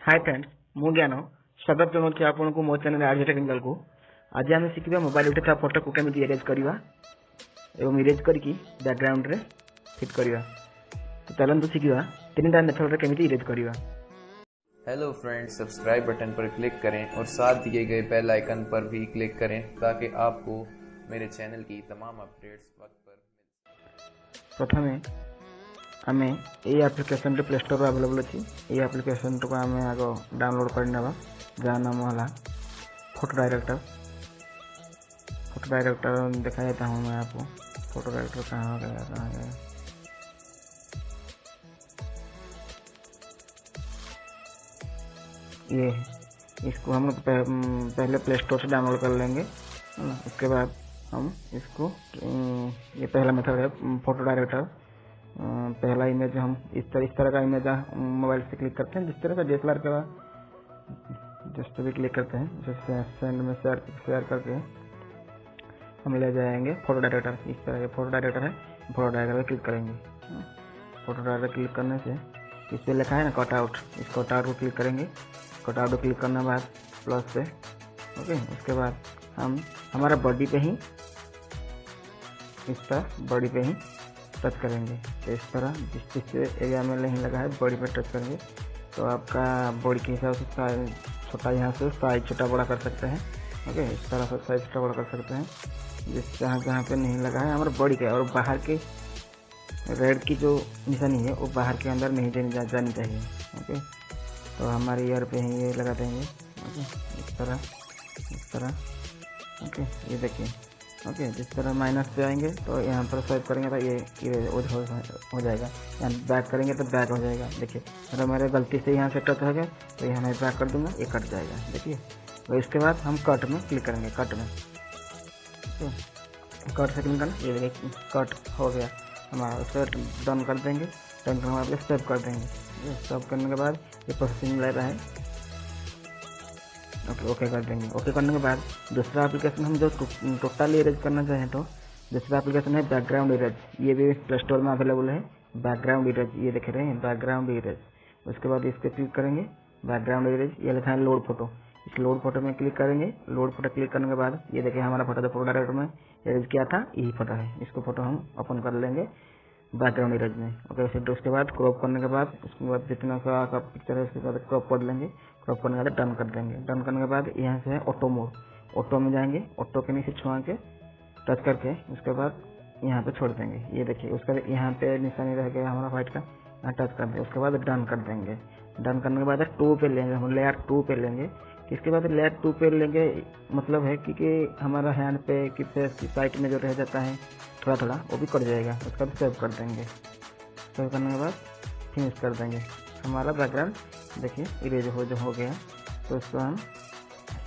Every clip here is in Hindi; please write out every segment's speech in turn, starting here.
हाय फ्रेंड्स मु ज्ञान स्वागत जनाऊँ आपको मो चैनल आरजे टेक्निकल को। आज आम शिखा मोबाइल उठा फोटो को केमी इरेज करवा एवं इरेज करके बैकग्राउंड रे फिट करवा। तो चलते शिखा तीन टा मेथड केमी इरेज करवा। हेलो फ्रेंड्स, सब्सक्राइब बटन पर क्लिक करें और साथ दिए गए बेल आइकन पर भी क्लिक करें ताकि आपको मेरे चैनल की तमाम अपडेट्स वक्त पर। प्रथमे आम ये एप्लिकेशन प्ले स्टोर अवेलेबल अच्छी ये एप्लिकेशन को आम आग डाउनलोड करना जहाँ नाम है फोटो डायरेक्टर। फोटो डायरेक्टर देखा जाता हूँ मैं आपको। फोटो डायरेक्टर कहाँ गया ये इसको हम पहले प्ले स्टोर से डाउनलोड कर लेंगे। उसके बाद हम इसको ये पहला मेथड है फोटो डायरेक्टर। पहला इमेज हम इस तरह का इमेज मोबाइल से क्लिक करते हैं, जिस तरह का DSLR के बाद जिस पर भी क्लिक करते हैं जैसे सेंड में शेयर करके हम ले जाएंगे फोटो डायरेक्टर। इस तरह के फोटो डायरेक्टर है, फोटो डायरेक्टर पर क्लिक करेंगे। फोटो डायरेक्टर क्लिक करने से इस पर लिखा है ना कट आउट, इस कट आउट को क्लिक करेंगे। कट आउट को क्लिक करने के बाद प्लस पे ओके। उसके बाद हम हमारा बॉडी पे ही इस तरह बॉडी पे ही टच करेंगे। तो इस तरह जिस एरिया में नहीं लगा है बॉडी पे टच करेंगे तो आपका बॉडी के हिसाब से छोटा यहाँ से साइज छोटा बड़ा कर सकते हैं। ओके, इस तरह से साइज छोटा बड़ा कर सकते हैं जिस जहाँ पे नहीं लगा है हमारे बॉडी का। और बाहर के रेड की जो निशानी है वो बाहर के अंदर नहीं जानी चाहिए। ओके, तो हमारे ईयर पे ही ये लगा देंगे। ओके, इस तरह ओके, ये देखिए। ओके, जिस तरह माइनस पे आएंगे तो यहाँ पर स्वाइप करेंगे तो ये हो जाएगा। यहाँ बैक करेंगे तो बैक हो जाएगा। देखिए अगर मेरे गलती से यहाँ से कट हो गया तो यहाँ मैं बैक कर दूंगा, ये कट जाएगा। देखिए तो इसके बाद हम कट में क्लिक करेंगे। कट में तो कट से क्लिक करना, ये देखिए कट हो गया हमारा। उसको डन कर देंगे। डन करने के बाद सेव कर देंगे। सेव करने के बाद ये प्रोसेसिंग ले रहा है। ओके कर देंगे। ओके करने के बाद दूसरा एप्लीकेशन हम जो टोटल इरेज करना चाहें तो दूसरा एप्लीकेशन है बैकग्राउंड इरेज। ये भी प्ले स्टोर में अवेलेबल है बैकग्राउंड इरेज। ये देख रहे हैं बैकग्राउंड इरेज। उसके बाद इस पर क्लिक करेंगे बैकग्राउंड इरेज। ये लिखा है लोड फोटो। इस लोड फोटो में क्लिक करेंगे। लोड फोटो क्लिक करने के बाद ये देखिए हमारा फोटो जो फोटो डायरेक्टर में इरेज किया था यही फोटो है। इसको फोटो हम ओपन कर लेंगे बैकग्राउंड इरेज में। ओके, फिर उसके बाद क्रॉप करने के बाद उसके बाद जितना सा का पिक्चर है उसके बाद क्रॉप कर लेंगे। क्रॉप करने के बाद डन कर देंगे। डन करने के बाद यहाँ से है ऑटो मोड। ऑटो में जाएंगे, ऑटो के नीचे छुआ के टच करके उसके बाद यहाँ पे छोड़ देंगे। ये देखिए उसका यहाँ पे निशानी रह गया हमारा व्हाइट का, यहाँ टच कर देंगे। उसके बाद डन कर देंगे। डन करने के बाद 2 पे लेंगे, हम लेयर 2 पे लेंगे। इसके बाद लेयर 2 पे लेंगे मतलब है कि हमारा हैंड पे कि फेस की साइड में जो रह जाता है थोड़ा वो भी कट जाएगा। उसका भी सेव कर देंगे। सेव करने के बाद फिनिश कर देंगे। हमारा बैकग्राउंड देखिए इरेज हो गया। तो उसको हम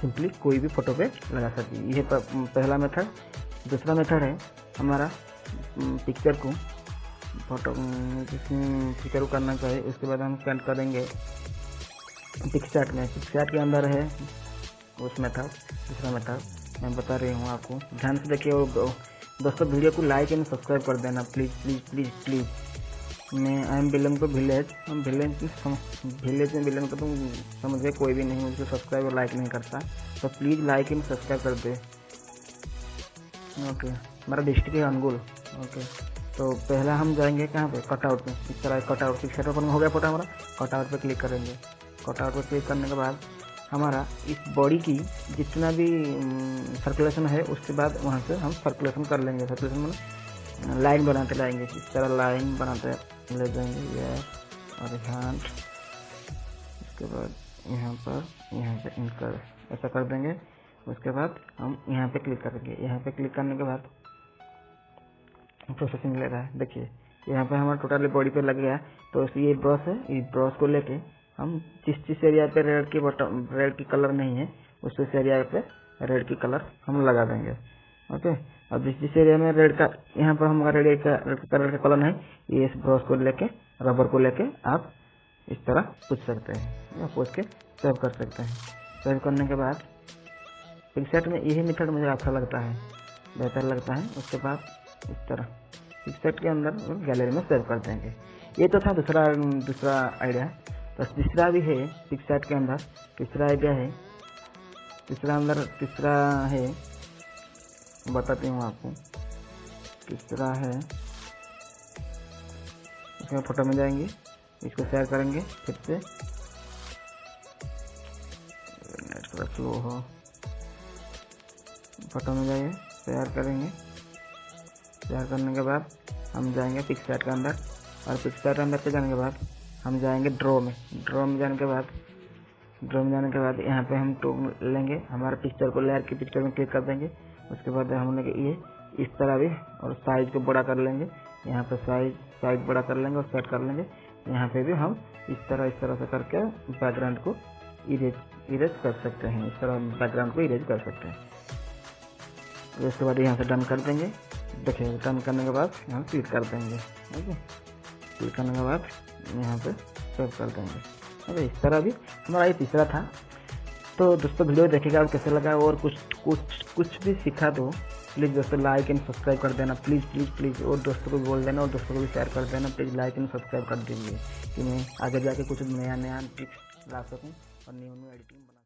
सिंपली कोई भी फोटो पे लगा सकते हैं। ये पहला मेथड। दूसरा मेथड है हमारा पिक्चर को फोटो पिक्चर को करना चाहिए। उसके बाद हम सेंड करेंगे पिक्चर में। पिक्चर के अंदर है उस मेथड। दूसरा मेथड मैं बता रही हूँ आपको, ध्यान से देखिए। और दोस्तों वीडियो को लाइक एंड सब्सक्राइब कर देना प्लीज़ प्लीज़ प्लीज़ प्लीज़। मैं I am belong to village. हम विलेज में बिलोंग करता हूँ, समझ गए। कोई भी नहीं मुझे सब्सक्राइब और लाइक नहीं करता, तो प्लीज़ लाइक एंड सब्सक्राइब कर दे। ओके, हमारा डिस्ट्रिक्ट है अनुगुल। ओके, तो पहला हम जाएंगे कहाँ पे कटआउट में। इस तरह कटआउट पिक्चर ओपन हो गया फोटो हमारा। कटआउट पे क्लिक करेंगे। कटआउट पे क्लिक करने के बाद हमारा इस बॉडी की जितना भी सर्कुलेशन है उसके बाद वहाँ से हम सर्कुलेशन कर लेंगे। सर्कुलेशन में लाइन बनाते लाएंगे। इस तरह लाइन बनाते ले जाएंगे ये और हैंड। उसके बाद यहाँ पे इनकर ऐसा कर देंगे। उसके बाद हम यहाँ पे क्लिक करेंगे। यहाँ पे क्लिक करने के बाद प्रोसेसिंग ले रहा है। देखिए यहाँ पे हमारा टोटली बॉडी पे लग गया। तो ये ब्रश है, इस ब्रश को लेके हम जिस एरिया पे रेड की कलर नहीं है उस एरिया पे रेड की कलर हम लगा देंगे। ओके, अब जिस एरिया में रेड का यहाँ पर हमारा रेड कलर का कलर है ये इस ब्रश को लेके रबर को लेके आप इस तरह पूछ सकते हैं या पूछ के सेव कर सकते हैं। सेव करने के बाद पिक्सेट में यही मेथड मुझे अच्छा लगता है, बेहतर लगता है। उसके बाद इस तरह पिक्सेट के अंदर गैलरी में सेव कर देंगे। ये तो था दूसरा आइडिया। तो तीसरा भी है पिक्सआर्ट के अंदर। तीसरा आइडिया है, तीसरा है, बताती हूँ आपको। तीसरा है, इसमें फोटो में जाएंगे, इसको शेयर करेंगे, फिर से नेट थोड़ा स्लो हो, फोटो में जाइए, शेयर करेंगे। शेयर करने के बाद हम जाएंगे पिक्सआर्ट के अंदर, और पिक्सआर्ट के अंदर पे जाने के बाद हम जाएंगे ड्रॉ में। ड्रॉ में जाने के बाद यहाँ पे हम टूल लेंगे, हमारे पिक्चर को, लेयर की पिक्चर में क्लिक कर देंगे। उसके बाद हम लेंगे ये इस तरह भी, और साइज को बड़ा कर लेंगे। यहाँ पे साइज बड़ा कर लेंगे और सेट कर लेंगे। यहाँ पे भी हम इस तरह से करके बैकग्राउंड को इरेज कर सकते हैं। इस तरह बैकग्राउंड को इरेज कर सकते हैं। तो उसके बाद यहाँ से डन कर देंगे। देखिए डन करने के बाद यहाँ क्लिक कर देंगे। ओके, क्लिक करने के बाद यहाँ पे सेव कर देंगे। ओके, इस तरह भी हमारा ये तीसरा था। तो दोस्तों वीडियो देखिएगा आप कैसे लगा, और कुछ भी सीखा तो प्लीज़ दोस्तों लाइक एंड सब्सक्राइब कर देना, प्लीज़। और दोस्तों को बोल देना, और दोस्तों को भी शेयर कर देना। प्लीज़ लाइक एंड सब्सक्राइब कर दीजिए कि मैं आगे जाके कुछ नया ट्रिक्स ला सकूँ और न्यू एडिटिंग बना